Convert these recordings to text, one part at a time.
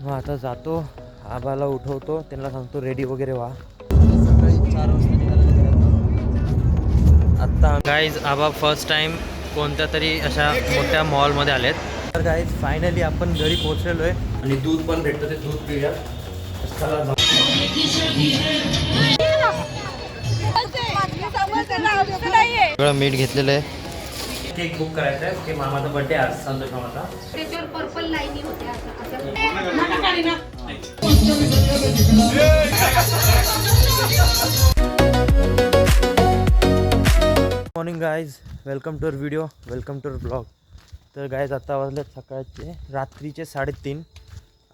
मग आता जातो, आबाला उठवतो, त्यांना सांगतो रेडी वगैरे व्हा. सकाळी 4 वाजता निघालेलं घरातून. आत्ता गाईज आबा फर्स्ट टाईम कोणत्या तरी अशा मोठ्या मॉलमध्ये आलेत. तर गाईज फायनली आपण घरी पोहोचलेलो आहे आणि दूध पण भेटतं, ते दूध पिऊया. चला जाऊ. सगळं मीठ घेतलेलं आहे. केक बुक करायचं आहे की मामाचा बर्थडे आज, संतोष मामाचा. त्याच्यावर पर्पल लाईनी होत्या morning guys, welcome to our video, welcome to our blog. तर गाईज आता वाजलेत सकाळचे रात्रीचे 3:30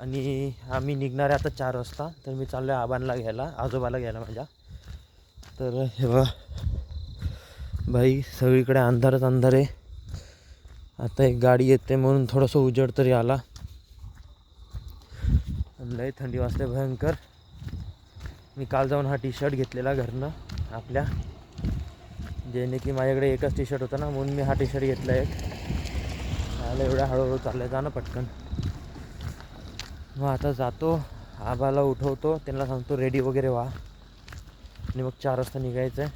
आणि आम्ही निघणार आहे आता 4 वाजता. तर मी चाललो आहे आबांना घ्यायला, आजोबाला घ्यायला माझ्या. तर हे बघा भाई, सगळीकडे अंधारच अंधार आहे. आता एक गाडी येते म्हणून थोडंसं उजेड तरी आला. लय थंडी वाजते भयंकर. मी काल जाऊन हा टी शर्ट घेतलेला घरनं आपल्या, जेणे की माझ्याकडे एकच टी शर्ट होता ना, म्हणून मी हा टी शर्ट घेतला एक. मला एवढ्या हळूहळू चाललं जा ना पटकन. मग आता जातो, आबाला उठवतो, त्यांना सांगतो रेडी वगैरे व्हा आणि मग 4 वाजता निघायचं आहे.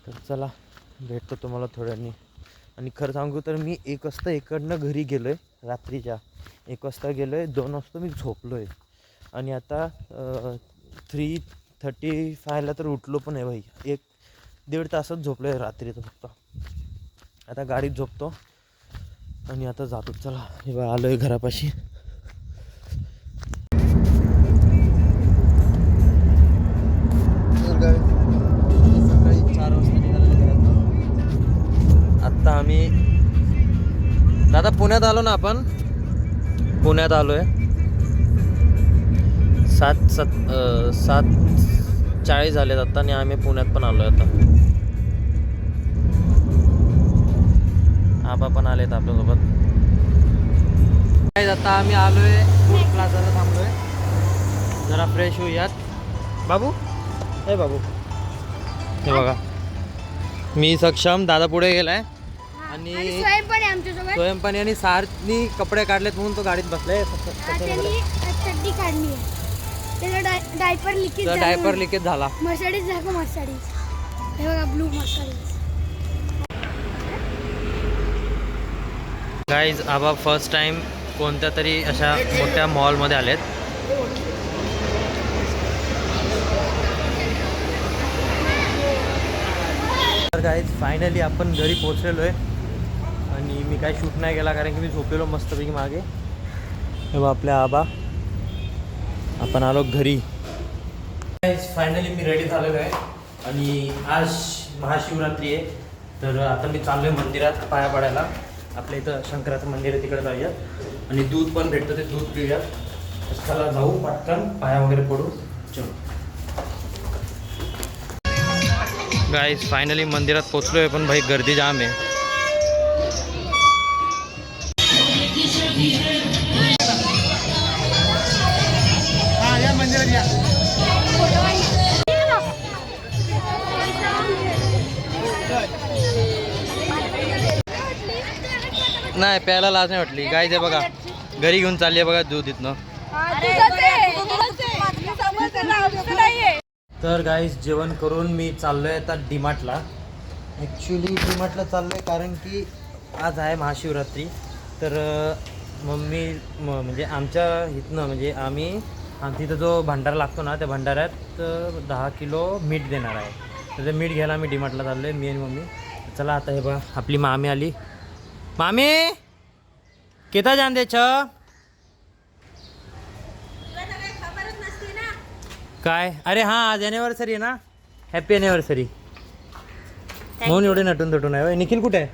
तर चला भेटतो तुम्हाला थोड्यांनी. आणि खरं सांगू तर मी 1 वाजता इकडनं घरी गेलो आहे, रात्रीच्या 1 वाजता गेलो आहे, 2 वाजता मी झोपलो आहे आणि आता 3:35ला तर उठलो पण आहे भाई. 1-1.5 तासच झोपलो आहे रात्रीचं फक्त. आता गाडीत झोपतो आणि आता जातो. चला हे बघा आलो आहे घरापाशी. सकाळी 4 वाजता निघालेलं घरातून. आत्ता आम्ही दादा पुण्यात आलो ना, आपण पुण्यात आलो आहे. 7:40 झालेत आत्ता आणि आम्ही पुण्यात पण आलो आहे आता. आबा पण आलेत आपल्यासोबत. आता आम्ही आलो आहे फूड प्लाझाला, थांबलो आहे जरा फ्रेश होऊयात. बाबू हे बाबू, हे बघा मी सक्षम, दादा पुढे गेलाय आणि स्वयंपाणी आणि सारनी कपडे काढलेत म्हणून तो गाडीत बसलाय. चड्डी काढली, डायपर लिकेज झाला. मर्सिडीज दाखव, मर्सिडीज हे बघा, ब्लू मर्सिडीज. गाईज आबा फर्स्ट टाइम कोणत्या तरी अशा मोठ्या मॉलमध्ये आलेत. तर गाईज फायनली आपण घरी पोहोचलेलो आहे आणि मी काही शूट नाही केला कारण की मी झोपलेलो मस्तपैकी मागे. तेव्हा आपल्या आबा, आपण आलो घरी. गाईज फायनली मी रेडी झालेलो आहे आणि आज महाशिवरात्री आहे. तर आता मी चाललो आहे मंदिरात पाया पडायला. आपल्या इथं शंकराचं मंदिर आहे, तिकडे जाऊयात आणि दूध पण भेटतं, ते दूध पिऊयात. चला जाऊ पटकन, पाया वगैरे पडू. चलो गाईज फायनली मंदिरात पोचलो आहे, पण भाई गर्दी जाम आहे. नाही प्यायला लाज नाही वाटली. गाईज आहे बघा, घरी घेऊन चालली आहे बघा दूध इथनं. तर गाईज जेवण करून मी चाललो आहे आता डीमार्टला. ॲक्च्युली डीमार्टला चाललो आहे कारण की आज आहे महाशिवरात्री. तर मम्मी म्हणजे आमच्या इथनं, म्हणजे आमच्या इथं जो भंडारा लागतो ना, त्या भंडाऱ्यात 10 किलो मीठ देणार आहे. तर ते मीठ घ्यायला मी डीमार्टला चाललो आहे, मी आणि मम्मी. चला आता हे बघा आपली मामी आली. मामी किती जान दे छ काय? अरे हां आज ॲनिव्हर्सरी आहे ना, हॅपी ॲनिव्हर्सरी. म्हणून एवढे नटून तटून आहे. निखिल कुठे आहे?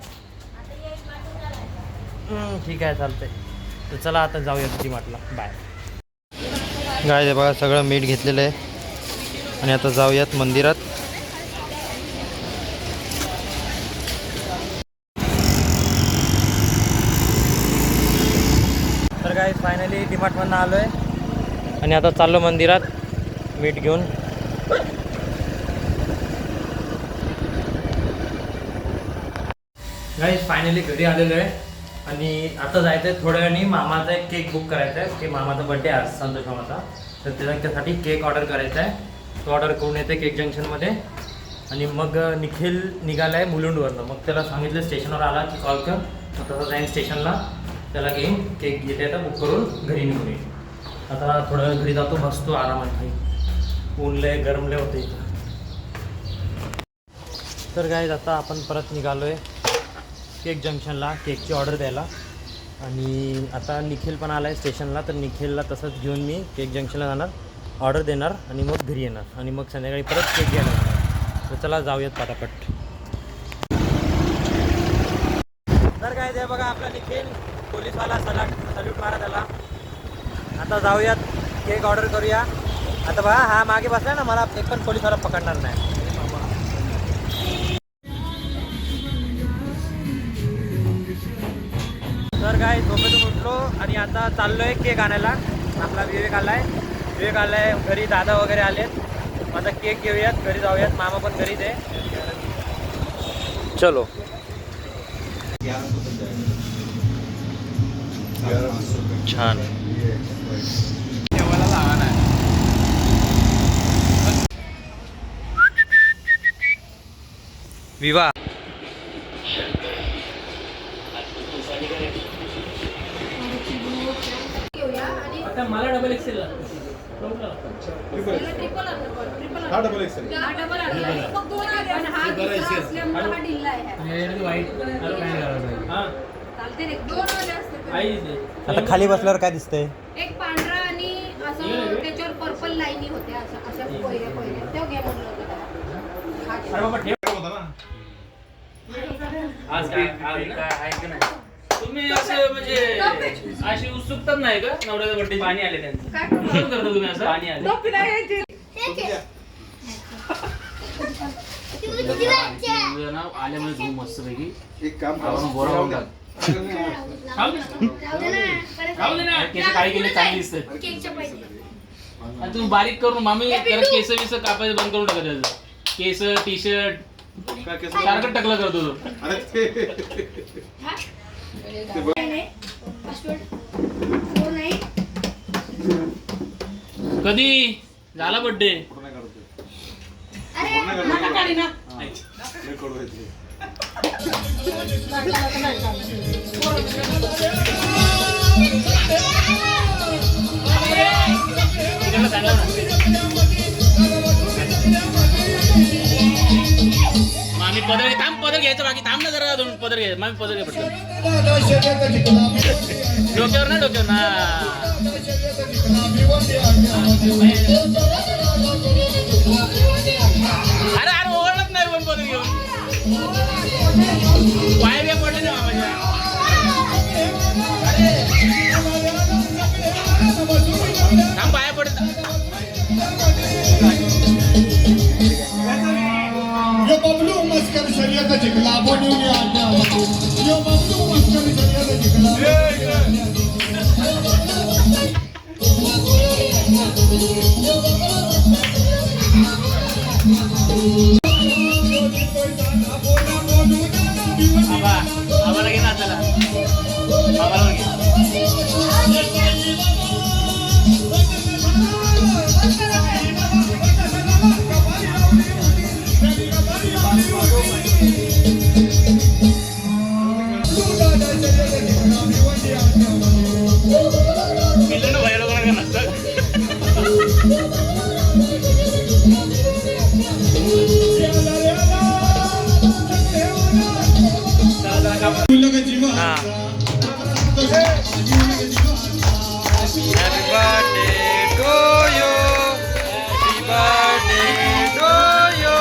ठीक आहे चालतंय. तर चला आता जाऊया डीमार्टला. बाय. गाय बघा सगळं मीठ घेतलेलं आहे आणि आता जाऊयात मंदिरात. तर काय फायनली डीमार्टमधून आलो आहे आणि आता चाललो मंदिरात मीठ घेऊन. गाईस फायनली घरी आलेलो आहे आणि आता जायचं आहे थोड्या वेळाने मामाचा एक केक बुक करायचा आहे की मामाचा बड्डे आज संतोष मामाचा, तर त्यासाठी केक ऑर्डर करायचा आहे. तो ऑर्डर करून येते केक जंक्शनमध्ये. आणि मग निखिल निघाला आहे मुलुंडवरनं. मग त्याला सांगितलं स्टेशनवर आला की कॉल कर, मग तसं जाईन स्टेशनला, त्याला घेईन केक घेते आता बुक करून घरी निघून येईल. आता थोड्या वेळ घरी जातो, बसतो आरामात काही, ऊनले गरमले होते इथं. तर गाईज आता आपण परत निघालो आहे केक जंक्शनला केकची ऑर्डर द्यायला. आणि आता निखिल पण आला आहे स्टेशनला, तर निखिलला तसंच घेऊन मी केक जंक्शनला जाणार, ऑर्डर देणार आणि मग घरी येणार आणि मग संध्याकाळी परत केक घ्यायला जाणार. तर चला जाऊयात पटापट. तर काय ते बघा आपला निखिल पोलीसवाला सल्यूट मारा त्याला. आता जाऊयात केक ऑर्डर करूया. आता बघा हा मागे बसला ना, मला एक पण पोलीसवाला पकडणार नाही. तर काय झोपेतून उठलो आणि आता चाललो आहे केक आणायला. आपला विवेक आला आहे घरी, दादा वगैरे आलेत. आता केक घेऊयात, घरी जाऊयात, मामा पण घरीच आहे. चलो. छान विवाह. आता मला डबल एक्सेल हा डबल एक्सेल आता खाली बसल्यावर काय दिसतंय? एक पांढरा आणि असं त्याच्यावर पर्पल लाईनी होते अशा कोयऱ्या तेव्हा घ्या म्हटलं होतं त्याला. अरे बाबा ठेव होता ना. आज काय आहे का नाही तुम्ही असं म्हणजे अशी उत्सुकताच नाही का नवऱ्याचा बड्डे? पाणी आले त्यांचं काय करता तुम्ही असं? पाणी आले तुझं नाव आल्यामुळे घेऊ मस्त पैकी एक काम आपण बोरा होऊन टाक. केस काही केले चांगली दिसतात केकच्या पाहिजे. आणि तुम्ही बारीक करून मामी जरा केस विस कापायचं बंद करून टाका त्याचं. केस टी शर्ट सारखं टकलं करतो तो. अरे ते कधी झाला बड्डे? फोटो नाही काढतो. मामी पदर थांब, पदर घ्यायचं बाकी थांब ना जरा, दोन पदर घ्यायचं. मामी पदर घ्या पटकन. डोक्यावर ना, डोक्यावर ना. अरे अरे ओळख नाही पण पदर घेऊन पाय बी पडले ना मामाच्या. थांब पाया पडत. Yo Pablo Mascar sería de Chicla, Bonilla, yo Pablo Mascar sería de Chicla. आबा आबाला घे ना चला, आबाला घे. पिल्लं बाहेर वगैरे नसतं. हाँ Happy birthday to you, happy birthday to you,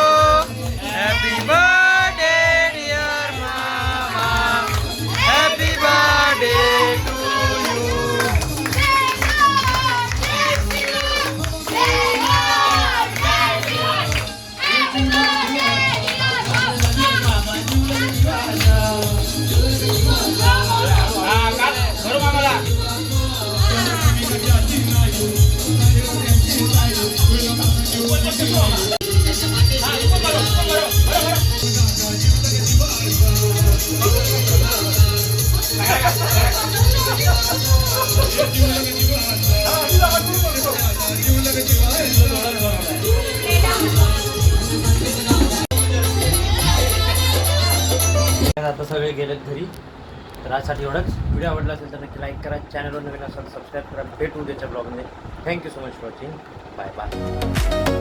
happy birthday dear mama, happy birthday to you. हा का करू मामाला. आता सगळे गेलेत घरी. तर आजसाठी एवढंच. व्हिडिओ आवडला असेल तर नक्की लाईक करा, चॅनलवर नवीन असाल सबस्क्राईब करा. भेटू उद्याच्या ब्लॉगमध्ये. Thank you so much for watching. Bye bye.